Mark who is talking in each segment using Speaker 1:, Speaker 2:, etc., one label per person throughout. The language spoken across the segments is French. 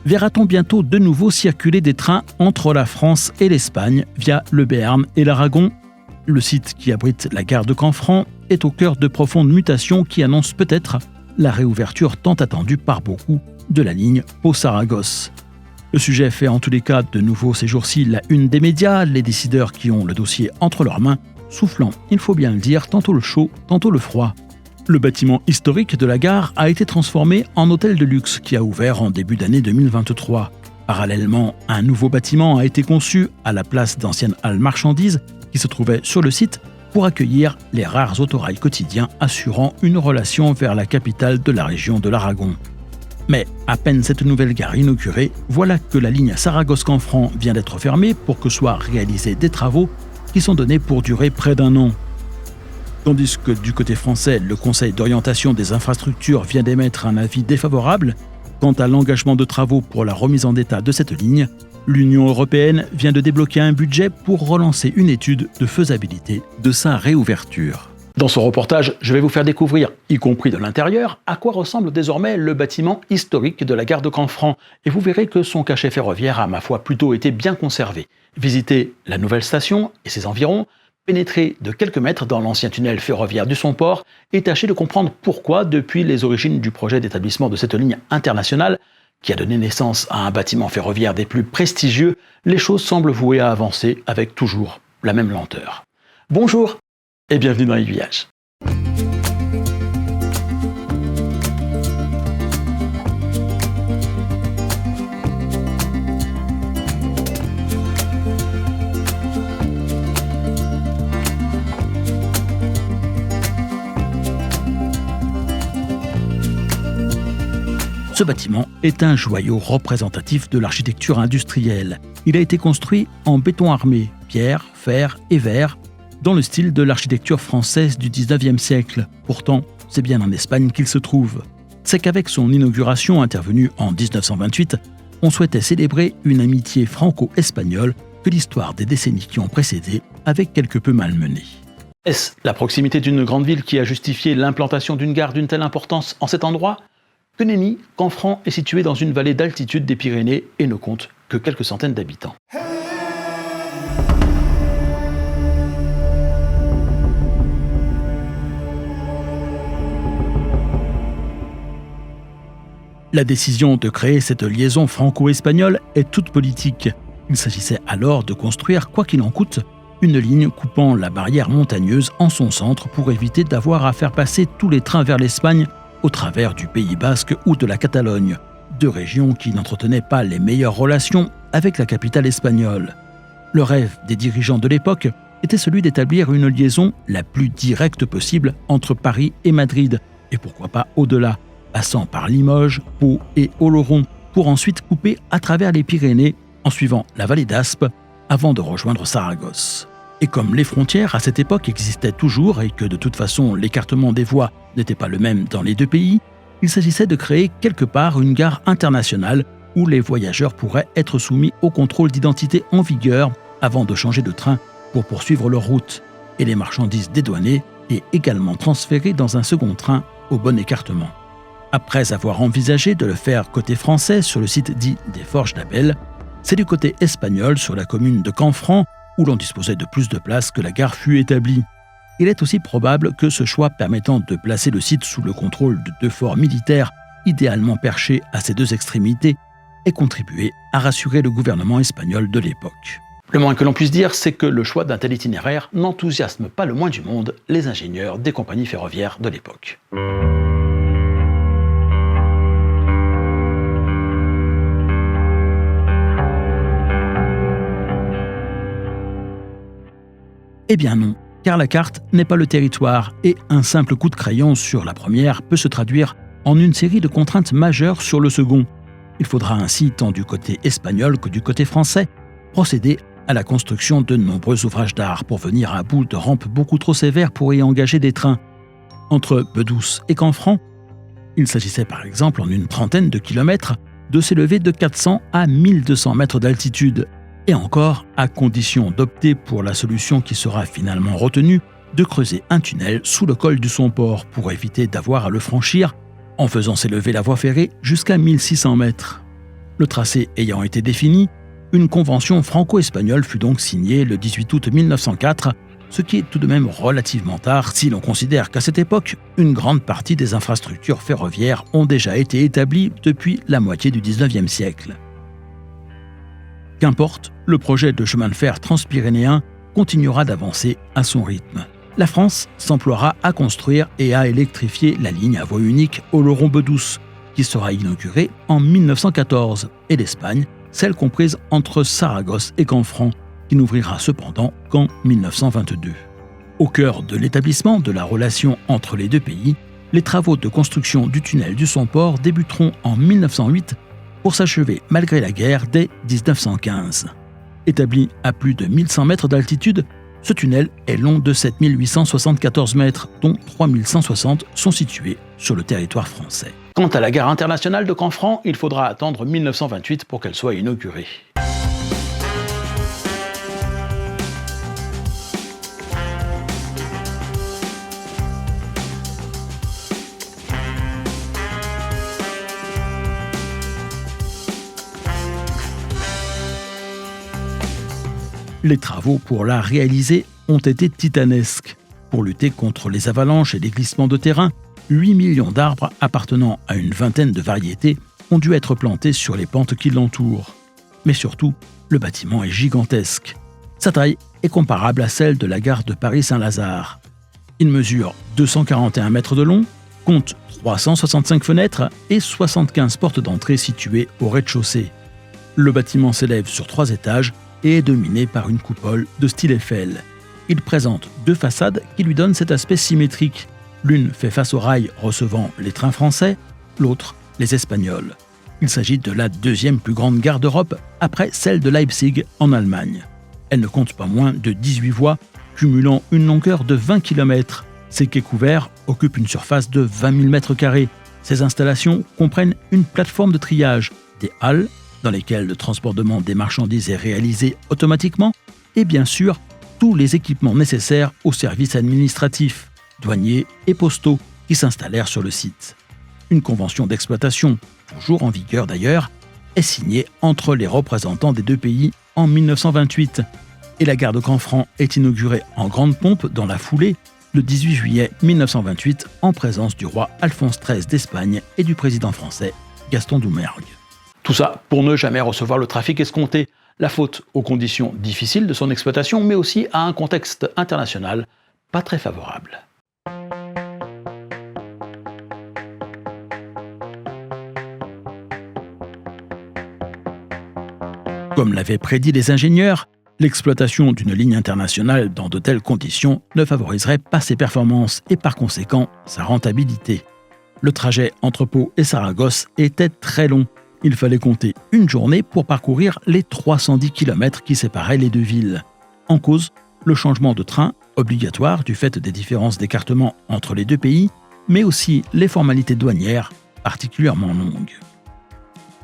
Speaker 1: Verra-t-on bientôt de nouveau circuler des trains entre la France et l'Espagne via le Béarn et l'Aragon ? Le site qui abrite la gare de Canfranc est au cœur de profondes mutations qui annoncent peut-être la réouverture tant attendue par beaucoup de la ligne Pau-Saragosse. Le sujet fait en tous les cas de nouveau ces jours-ci la une des médias, les décideurs qui ont le dossier entre leurs mains, soufflant, il faut bien le dire, tantôt le chaud, tantôt le froid. Le bâtiment historique de la gare a été transformé en hôtel de luxe qui a ouvert en début d'année 2023. Parallèlement, un nouveau bâtiment a été conçu à la place d'anciennes halles marchandises qui se trouvaient sur le site pour accueillir les rares autorails quotidiens assurant une relation vers la capitale de la région de l'Aragon. Mais à peine cette nouvelle gare inaugurée, voilà que la ligne Saragosse-Canfranc vient d'être fermée pour que soient réalisés des travaux qui sont donnés pour durer près d'un an. Tandis que du côté français, le Conseil d'orientation des infrastructures vient d'émettre un avis défavorable quant à l'engagement de travaux pour la remise en état de cette ligne, l'Union européenne vient de débloquer un budget pour relancer une étude de faisabilité de sa réouverture. Dans ce reportage, je vais vous faire découvrir, y compris de l'intérieur, à quoi ressemble désormais le bâtiment historique de la gare de Canfranc, et vous verrez que son cachet ferroviaire a, ma foi, plutôt été bien conservé. Visitez la nouvelle station et ses environs, pénétrez de quelques mètres dans l'ancien tunnel ferroviaire du Somport et tâchez de comprendre pourquoi, depuis les origines du projet d'établissement de cette ligne internationale, qui a donné naissance à un bâtiment ferroviaire des plus prestigieux, les choses semblent vouées à avancer avec toujours la même lenteur. Bonjour et bienvenue dans Aiguillage. Ce bâtiment est un joyau représentatif de l'architecture industrielle. Il a été construit en béton armé, pierre, fer et verre, dans le style de l'architecture française du 19e siècle. Pourtant, c'est bien en Espagne qu'il se trouve. C'est qu'avec son inauguration intervenue en 1928, on souhaitait célébrer une amitié franco-espagnole que l'histoire des décennies qui ont précédé avait quelque peu malmenée. Est-ce la proximité d'une grande ville qui a justifié l'implantation d'une gare d'une telle importance en cet endroit ? Que nenni, Canfranc est situé dans une vallée d'altitude des Pyrénées et ne compte que quelques centaines d'habitants. La décision de créer cette liaison franco-espagnole est toute politique. Il s'agissait alors de construire, quoi qu'il en coûte, une ligne coupant la barrière montagneuse en son centre pour éviter d'avoir à faire passer tous les trains vers l'Espagne au travers du Pays Basque ou de la Catalogne, deux régions qui n'entretenaient pas les meilleures relations avec la capitale espagnole. Le rêve des dirigeants de l'époque était celui d'établir une liaison la plus directe possible entre Paris et Madrid, et pourquoi pas au-delà, passant par Limoges, Pau et Oloron, pour ensuite couper à travers les Pyrénées en suivant la vallée d'Aspe avant de rejoindre Saragosse. Et comme les frontières à cette époque existaient toujours et que de toute façon l'écartement des voies n'était pas le même dans les deux pays, il s'agissait de créer quelque part une gare internationale où les voyageurs pourraient être soumis au contrôle d'identité en vigueur avant de changer de train pour poursuivre leur route, et les marchandises dédouanées et également transférées dans un second train au bon écartement. Après avoir envisagé de le faire côté français sur le site dit des Forges d'Abel, c'est du côté espagnol sur la commune de Canfranc où l'on disposait de plus de place que la gare fut établie. Il est aussi probable que ce choix permettant de placer le site sous le contrôle de deux forts militaires idéalement perchés à ses deux extrémités ait contribué à rassurer le gouvernement espagnol de l'époque. Le moins que l'on puisse dire, c'est que le choix d'un tel itinéraire n'enthousiasme pas le moins du monde les ingénieurs des compagnies ferroviaires de l'époque. Eh bien non, car la carte n'est pas le territoire et un simple coup de crayon sur la première peut se traduire en une série de contraintes majeures sur le second. Il faudra ainsi, tant du côté espagnol que du côté français, procéder à la construction de nombreux ouvrages d'art pour venir à bout de rampes beaucoup trop sévères pour y engager des trains. Entre Bedouce et Canfranc, il s'agissait par exemple en une trentaine de kilomètres de s'élever de 400 à 1200 mètres d'altitude. Et encore, à condition d'opter pour la solution qui sera finalement retenue, de creuser un tunnel sous le col du Somport pour éviter d'avoir à le franchir en faisant s'élever la voie ferrée jusqu'à 1600 mètres. Le tracé ayant été défini, une convention franco-espagnole fut donc signée le 18 août 1904, ce qui est tout de même relativement tard si l'on considère qu'à cette époque, une grande partie des infrastructures ferroviaires ont déjà été établies depuis la moitié du XIXe siècle. Qu'importe, le projet de chemin de fer transpyrénéen continuera d'avancer à son rythme. La France s'emploiera à construire et à électrifier la ligne à voie unique Oloron-Bedouce, qui sera inaugurée en 1914, et l'Espagne, celle comprise entre Saragosse et Canfranc, qui n'ouvrira cependant qu'en 1922. Au cœur de l'établissement de la relation entre les deux pays, les travaux de construction du tunnel du Somport débuteront en 1908 pour s'achever malgré la guerre dès 1915. Établi à plus de 1100 mètres d'altitude, ce tunnel est long de 7874 mètres, dont 3160 sont situés sur le territoire français. Quant à la gare internationale de Canfranc, il faudra attendre 1928 pour qu'elle soit inaugurée. Les travaux pour la réaliser ont été titanesques. Pour lutter contre les avalanches et les glissements de terrain, 8 millions d'arbres appartenant à une vingtaine de variétés ont dû être plantés sur les pentes qui l'entourent. Mais surtout, le bâtiment est gigantesque. Sa taille est comparable à celle de la gare de Paris-Saint-Lazare. Il mesure 241 mètres de long, compte 365 fenêtres et 75 portes d'entrée situées au rez-de-chaussée. Le bâtiment s'élève sur 3 étages et est dominé par une coupole de style Eiffel. Il présente 2 façades qui lui donnent cet aspect symétrique. L'une fait face au rail recevant les trains français, l'autre les espagnols. Il s'agit de la 2e plus grande gare d'Europe après celle de Leipzig en Allemagne. Elle ne compte pas moins de 18 voies, cumulant une longueur de 20 km. Ses quais couverts occupent une surface de 20 000 m². Ces installations comprennent une plateforme de triage, des halles, dans lesquelles le transportement des marchandises est réalisé automatiquement, et bien sûr, tous les équipements nécessaires aux services administratifs, douaniers et postaux qui s'installèrent sur le site. Une convention d'exploitation, toujours en vigueur d'ailleurs, est signée entre les représentants des deux pays en 1928, et la gare de Canfranc est inaugurée en grande pompe dans la foulée le 18 juillet 1928 en présence du roi Alphonse XIII d'Espagne et du président français Gaston Doumergue. Tout ça pour ne jamais recevoir le trafic escompté, la faute aux conditions difficiles de son exploitation, mais aussi à un contexte international pas très favorable. Comme l'avaient prédit les ingénieurs, l'exploitation d'une ligne internationale dans de telles conditions ne favoriserait pas ses performances et par conséquent sa rentabilité. Le trajet entre Pau et Saragosse était très long. Il fallait compter une journée pour parcourir les 310 km qui séparaient les deux villes. En cause, le changement de train, obligatoire du fait des différences d'écartement entre les deux pays, mais aussi les formalités douanières, particulièrement longues.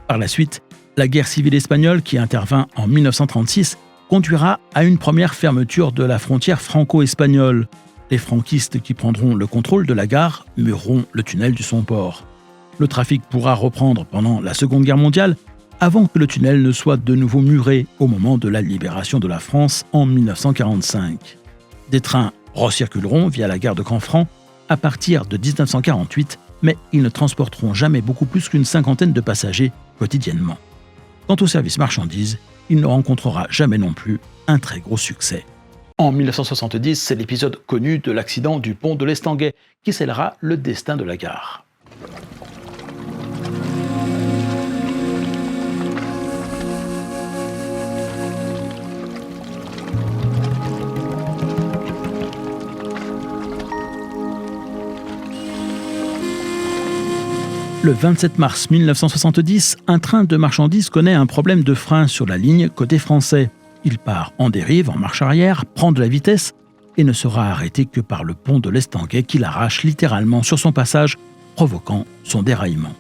Speaker 1: Par la suite, la guerre civile espagnole qui intervint en 1936 conduira à une première fermeture de la frontière franco-espagnole. Les franquistes qui prendront le contrôle de la gare mureront le tunnel du Somport. Le trafic pourra reprendre pendant la Seconde Guerre mondiale avant que le tunnel ne soit de nouveau muré au moment de la libération de la France en 1945. Des trains recirculeront via la gare de Canfranc à partir de 1948, mais ils ne transporteront jamais beaucoup plus qu'une cinquantaine de passagers quotidiennement. Quant au service marchandises, il ne rencontrera jamais non plus un très gros succès. En 1970, c'est l'épisode connu de l'accident du pont de l'Estanguet qui scellera le destin de la gare. Le 27 mars 1970, un train de marchandises connaît un problème de frein sur la ligne côté français. Il part en dérive, en marche arrière, prend de la vitesse et ne sera arrêté que par le pont de l'Estanguet qui l'arrache littéralement sur son passage, provoquant son déraillement.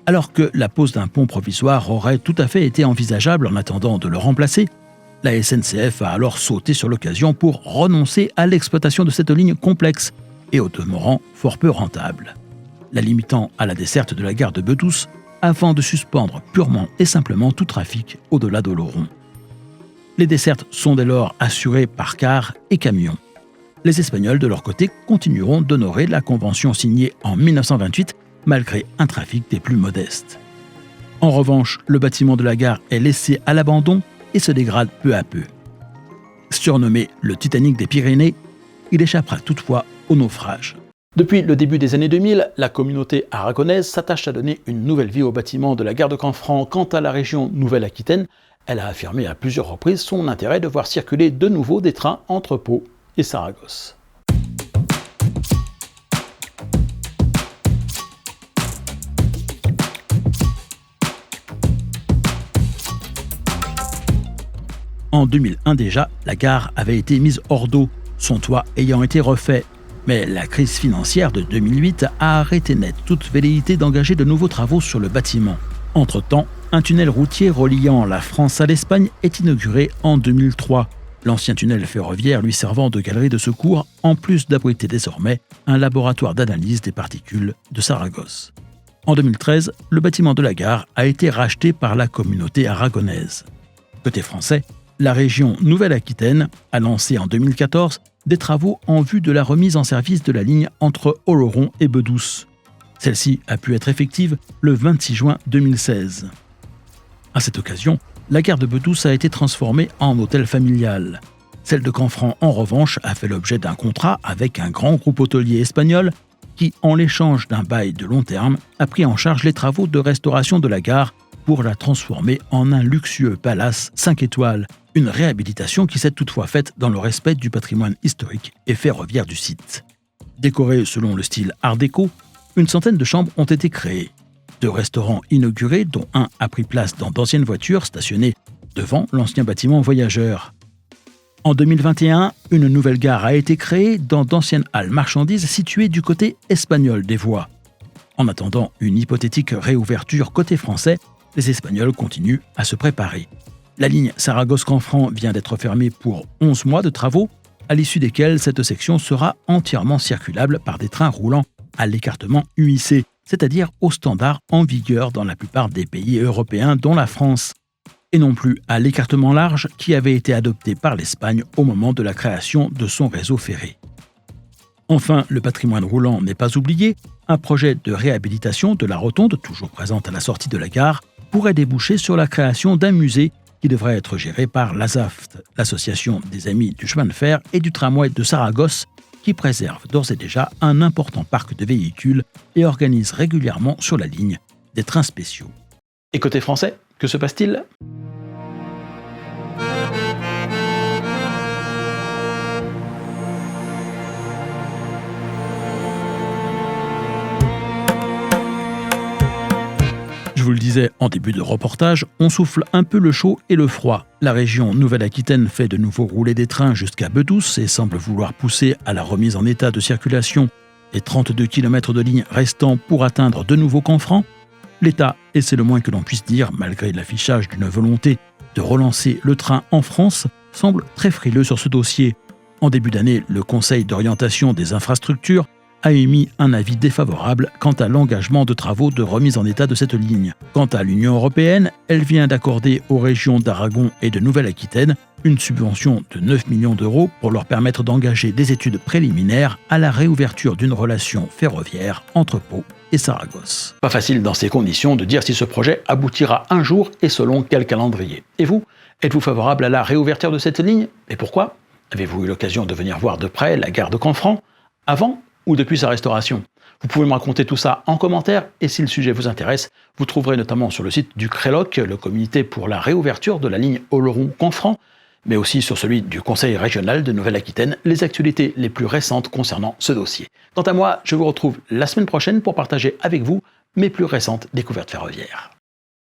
Speaker 1: Alors que la pose d'un pont provisoire aurait tout à fait été envisageable en attendant de le remplacer, la SNCF a alors sauté sur l'occasion pour renoncer à l'exploitation de cette ligne complexe et au demeurant fort peu rentable. La limitant à la desserte de la gare de Bedouce, avant de suspendre purement et simplement tout trafic au-delà d'Oloron. Les dessertes sont dès lors assurées par cars et camions. Les Espagnols, de leur côté, continueront d'honorer la convention signée en 1928, malgré un trafic des plus modestes. En revanche, le bâtiment de la gare est laissé à l'abandon et se dégrade peu à peu. Surnommé le Titanic des Pyrénées, il échappera toutefois au naufrage. Depuis le début des années 2000, la communauté aragonaise s'attache à donner une nouvelle vie au bâtiment de la gare de Canfranc. Quant à la région Nouvelle-Aquitaine, elle a affirmé à plusieurs reprises son intérêt de voir circuler de nouveau des trains entre Pau et Saragosse. En 2001 déjà, la gare avait été mise hors d'eau, son toit ayant été refait. Mais la crise financière de 2008 a arrêté net toute velléité d'engager de nouveaux travaux sur le bâtiment. Entre-temps, un tunnel routier reliant la France à l'Espagne est inauguré en 2003. L'ancien tunnel ferroviaire lui servant de galerie de secours, en plus d'abriter désormais un laboratoire d'analyse des particules de Saragosse. En 2013, le bâtiment de la gare a été racheté par la communauté aragonaise. Côté français, la région Nouvelle-Aquitaine a lancé en 2014 des travaux en vue de la remise en service de la ligne entre Oloron et Bedouce. Celle-ci a pu être effective le 26 juin 2016. À cette occasion, la gare de Bedouce a été transformée en hôtel familial. Celle de Canfranc, en revanche, a fait l'objet d'un contrat avec un grand groupe hôtelier espagnol qui, en l'échange d'un bail de long terme, a pris en charge les travaux de restauration de la gare pour la transformer en un luxueux palace 5 étoiles. Une réhabilitation qui s'est toutefois faite dans le respect du patrimoine historique et ferroviaire du site. Décorée selon le style Art déco, une centaine de chambres ont été créées. 2 restaurants inaugurés, dont un a pris place dans d'anciennes voitures stationnées devant l'ancien bâtiment voyageurs. En 2021, une nouvelle gare a été créée dans d'anciennes halles marchandises situées du côté espagnol des voies. En attendant une hypothétique réouverture côté français, les Espagnols continuent à se préparer. La ligne Saragosse-Canfranc vient d'être fermée pour 11 mois de travaux, à l'issue desquels cette section sera entièrement circulable par des trains roulant à l'écartement UIC, c'est-à-dire au standard en vigueur dans la plupart des pays européens, dont la France, et non plus à l'écartement large qui avait été adopté par l'Espagne au moment de la création de son réseau ferré. Enfin, le patrimoine roulant n'est pas oublié. Un projet de réhabilitation de la rotonde, toujours présente à la sortie de la gare, pourrait déboucher sur la création d'un musée qui devrait être géré par l'ASAFT, l'association des amis du chemin de fer et du tramway de Saragosse, qui préserve d'ores et déjà un important parc de véhicules et organise régulièrement sur la ligne des trains spéciaux. Et côté français, que se passe-t-il ? Je vous le disais en début de reportage, on souffle un peu le chaud et le froid. La région Nouvelle-Aquitaine fait de nouveau rouler des trains jusqu'à Bedouce et semble vouloir pousser à la remise en état de circulation les 32 km de ligne restants pour atteindre de nouveau Canfranc. L'État, et c'est le moins que l'on puisse dire, malgré l'affichage d'une volonté de relancer le train en France, semble très frileux sur ce dossier. En début d'année, le Conseil d'orientation des infrastructures a émis un avis défavorable quant à l'engagement de travaux de remise en état de cette ligne. Quant à l'Union européenne, elle vient d'accorder aux régions d'Aragon et de Nouvelle-Aquitaine une subvention de 9 millions d'euros pour leur permettre d'engager des études préliminaires à la réouverture d'une relation ferroviaire entre Pau et Saragosse. Pas facile dans ces conditions de dire si ce projet aboutira un jour et selon quel calendrier. Et vous, êtes-vous favorable à la réouverture de cette ligne ? Et pourquoi ? Avez-vous eu l'occasion de venir voir de près la gare de Canfranc avant ou depuis sa restauration? Vous pouvez me raconter tout ça en commentaire et si le sujet vous intéresse, vous trouverez notamment sur le site du CRELOC, le comité pour la réouverture de la ligne Oloron-Canfranc, mais aussi sur celui du Conseil régional de Nouvelle-Aquitaine, les actualités les plus récentes concernant ce dossier. Quant à moi, je vous retrouve la semaine prochaine pour partager avec vous mes plus récentes découvertes ferroviaires.